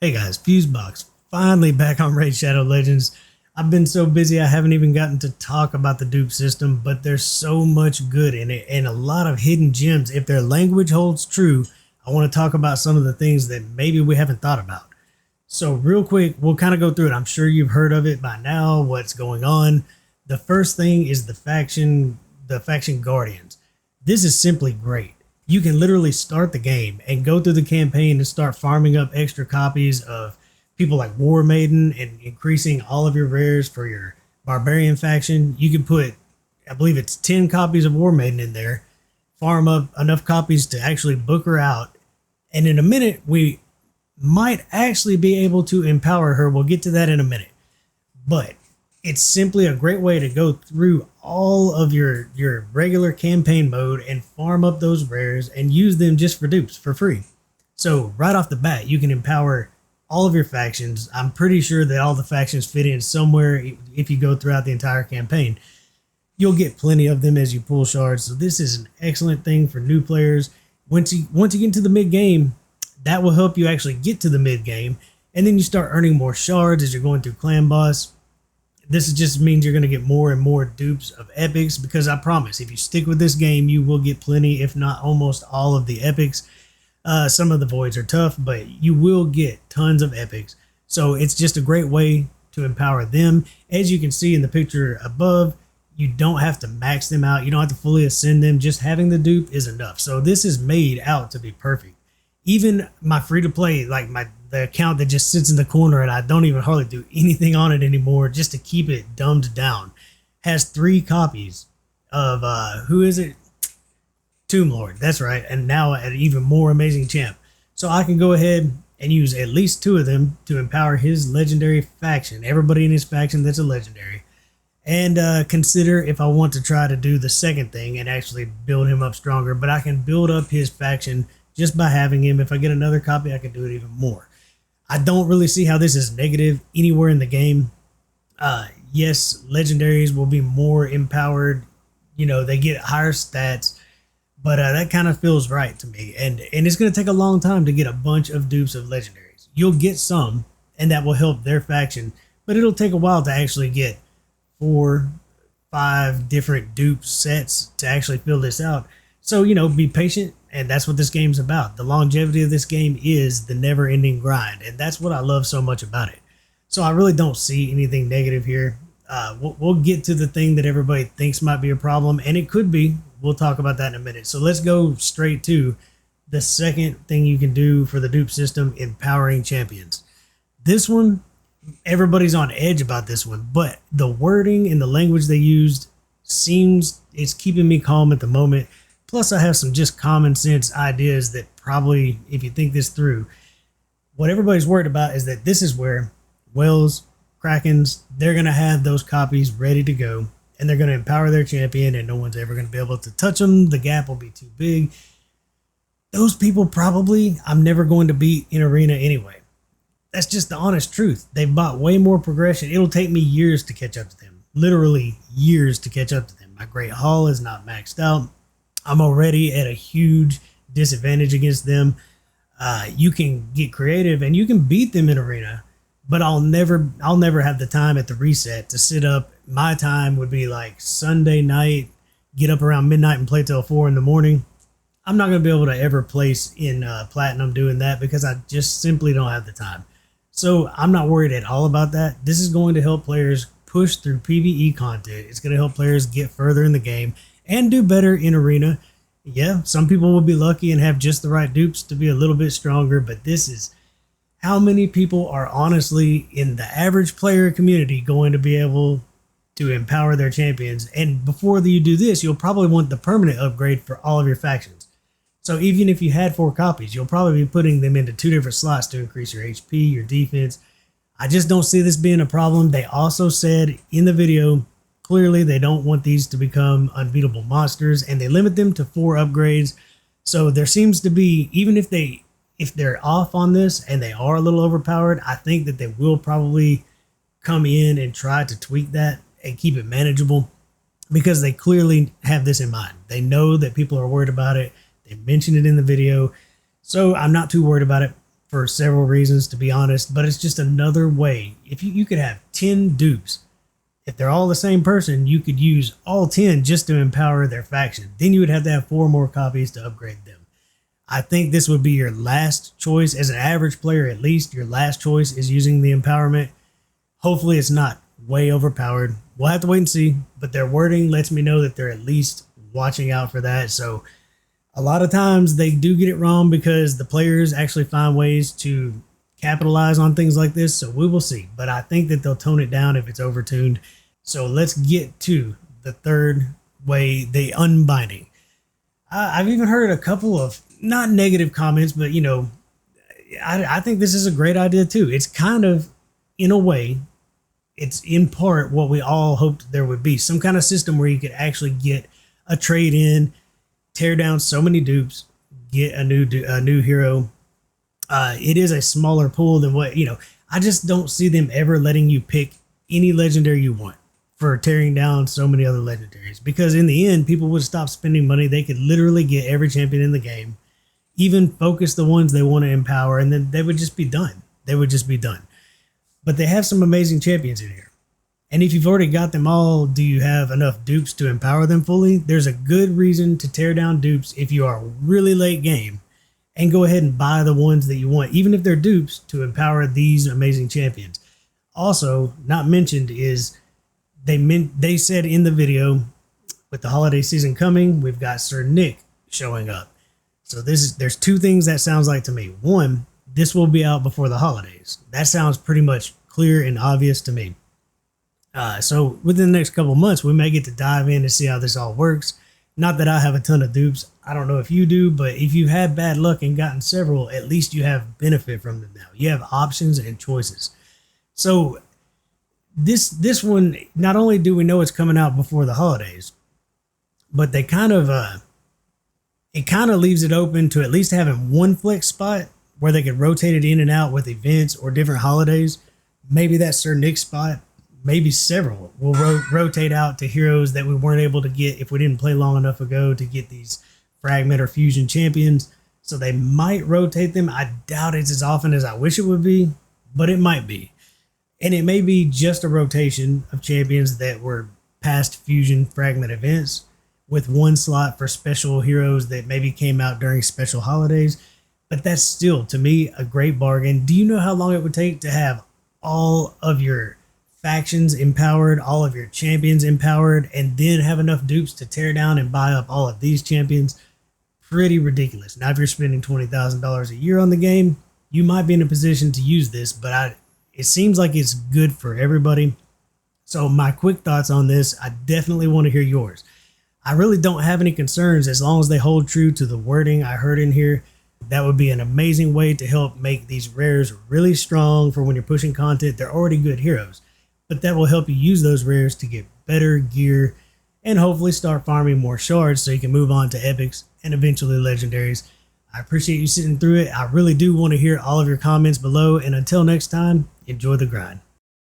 Hey guys, Fusebox finally back on Raid Shadow Legends. I've been so busy I haven't even gotten to talk about the dupe system, but there's so much good in it and a lot of hidden gems. If their language holds true, I want to talk about some of the things that maybe we haven't thought about. So real quick, we'll kind of go through it. I'm sure you've heard of it by now, what's going on. The first thing is the faction Guardians. This is simply great. You can literally start the game and go through the campaign and start farming up extra copies of people like War Maiden and increasing all of your rares for your Barbarian faction. You can put, I believe it's 10 copies of War Maiden in there, farm up enough copies to actually book her out. And in a minute, we might actually be able to empower her. We'll get to that in a minute. But it's simply a great way to go through all of your regular campaign mode and farm up those rares and use them just for dupes for free. So right off the bat, you can empower all of your factions. I'm pretty sure that all the factions fit in somewhere if you go throughout the entire campaign. You'll get plenty of them as you pull shards. So this is an excellent thing for new players. Once you get into the mid game, that will help you actually get to the mid game. And then you start earning more shards as you're going through clan boss. This just means you're going to get more and more dupes of epics, because I promise if you stick with this game, you will get plenty, if not almost all of the epics. Some of the voids are tough, but you will get tons of epics. So it's just a great way to empower them. As you can see in the picture above, you don't have to max them out. You don't have to fully ascend them. Just having the dupe is enough. So this is made out to be perfect. Even my free-to-play, like the account that just sits in the corner and I don't even hardly do anything on it anymore just to keep it dumbed down, has 3 copies of, who is it? Tomb Lord, that's right. And now an even more amazing champ. So I can go ahead and use at least 2 of them to empower his legendary faction, everybody in his faction that's a legendary. And consider if I want to try to do the second thing and actually build him up stronger, but I can build up his faction just by having him. If I get another copy, I can do it even more. I don't really see how this is negative anywhere in the game. Yes, legendaries will be more empowered. You know, they get higher stats, but that kind of feels right to me. And it's going to take a long time to get a bunch of dupes of legendaries. You'll get some, and that will help their faction, but it'll take a while to actually get 4, 5 different dupe sets to actually fill this out. So, you know, be patient. And that's what this game's about. The longevity of this game is the never-ending grind. And that's what I love so much about it. So I really don't see anything negative here. We'll get to the thing that everybody thinks might be a problem. And it could be. We'll talk about that in a minute. So let's go straight to the second thing you can do for the dupe system, empowering champions. This one, everybody's on edge about this one. But the wording and the language they used it's keeping me calm at the moment. Plus, I have some just common sense ideas that probably, if you think this through, what everybody's worried about is that this is where Whales, Krakens, they're going to have those copies ready to go, and they're going to empower their champion, and no one's ever going to be able to touch them. The gap will be too big. Those people probably I'm never going to beat in Arena anyway. That's just the honest truth. They've bought way more progression. It'll take me years to catch up to them. Literally years to catch up to them. My Great Hall is not maxed out. I'm already at a huge disadvantage against them. You can get creative and you can beat them in Arena, but I'll never have the time at the reset to sit up. My time would be like Sunday night, get up around midnight and play till 4 in the morning. I'm not going to be able to ever place in Platinum doing that because I just simply don't have the time. So I'm not worried at all about that. This is going to help players push through PvE content. It's going to help players get further in the game and do better in Arena. Yeah, some people will be lucky and have just the right dupes to be a little bit stronger, but this is how many people are honestly in the average player community going to be able to empower their champions. And before you do this, you'll probably want the permanent upgrade for all of your factions. So even if you had 4 copies, you'll probably be putting them into 2 different slots to increase your HP, your defense. I just don't see this being a problem. They also said in the video, clearly, they don't want these to become unbeatable monsters, and they limit them to 4 upgrades. So there seems to be, even if they're off on this and they are a little overpowered, I think that they will probably come in and try to tweak that and keep it manageable, because they clearly have this in mind. They know that people are worried about it. They mentioned it in the video. So I'm not too worried about it. for several reasons, to be honest, but it's just another way. If you could have 10 dupes, if they're all the same person, you could use all 10 just to empower their faction. Then you would have to have 4 more copies to upgrade them. I think this would be your last choice. As an average player, at least, your last choice is using the empowerment. Hopefully it's not way overpowered. We'll have to wait and see, but their wording lets me know that they're at least watching out for that. So a lot of times they do get it wrong because the players actually find ways to capitalize on things like this. So we will see, but I think that they'll tone it down if it's overtuned. So let's get to the third way, the unbinding. I've even heard a couple of not negative comments, but you know, I think this is a great idea too. It's kind of, in a way, it's in part what we all hoped there would be. Some kind of system where you could actually get a trade in, tear down so many dupes, get a new hero. It is a smaller pool than what, you know, I just don't see them ever letting you pick any legendary you want for tearing down so many other legendaries, because in the end, people would stop spending money. They could literally get every champion in the game, even focus the ones they want to empower, and then they would just be done. They would just be done. But they have some amazing champions in here. And if you've already got them all, do you have enough dupes to empower them fully? There's a good reason to tear down dupes if you are really late game and go ahead and buy the ones that you want, even if they're dupes, to empower these amazing champions. Also, not mentioned is they said in the video, with the holiday season coming, we've got Sir Nick showing up. So there's 2 things that sounds like to me. One, this will be out before the holidays. That sounds pretty much clear and obvious to me. So within the next couple months, we may get to dive in and see how this all works. Not that I have a ton of dupes. I don't know if you do, but if you've had bad luck and gotten several, at least you have benefit from them now. You have options and choices. So this one, not only do we know it's coming out before the holidays, but they kind of it kind of leaves it open to at least having one flex spot where they could rotate it in and out with events or different holidays. Maybe that Sir Nick spot, maybe several will rotate out to heroes that we weren't able to get if we didn't play long enough ago to get these fragment or fusion champions. So they might rotate them. I doubt it's as often as I wish it would be, but it might be. And it may be just a rotation of champions that were past fusion fragment events with one slot for special heroes that maybe came out during special holidays. But that's still, to me, a great bargain. Do you know how long it would take to have all of your factions empowered, all of your champions empowered, and then have enough dupes to tear down and buy up all of these champions? Pretty ridiculous. Now, if you're spending $20,000 a year on the game, you might be in a position to use this, but it seems like it's good for everybody. So my quick thoughts on this, I definitely want to hear yours. I really don't have any concerns as long as they hold true to the wording I heard in here. That would be an amazing way to help make these rares really strong for when you're pushing content. They're already good heroes, but that will help you use those rares to get better gear and hopefully start farming more shards so you can move on to epics and eventually legendaries. I appreciate you sitting through it. I really do want to hear all of your comments below, and until next time, enjoy the grind.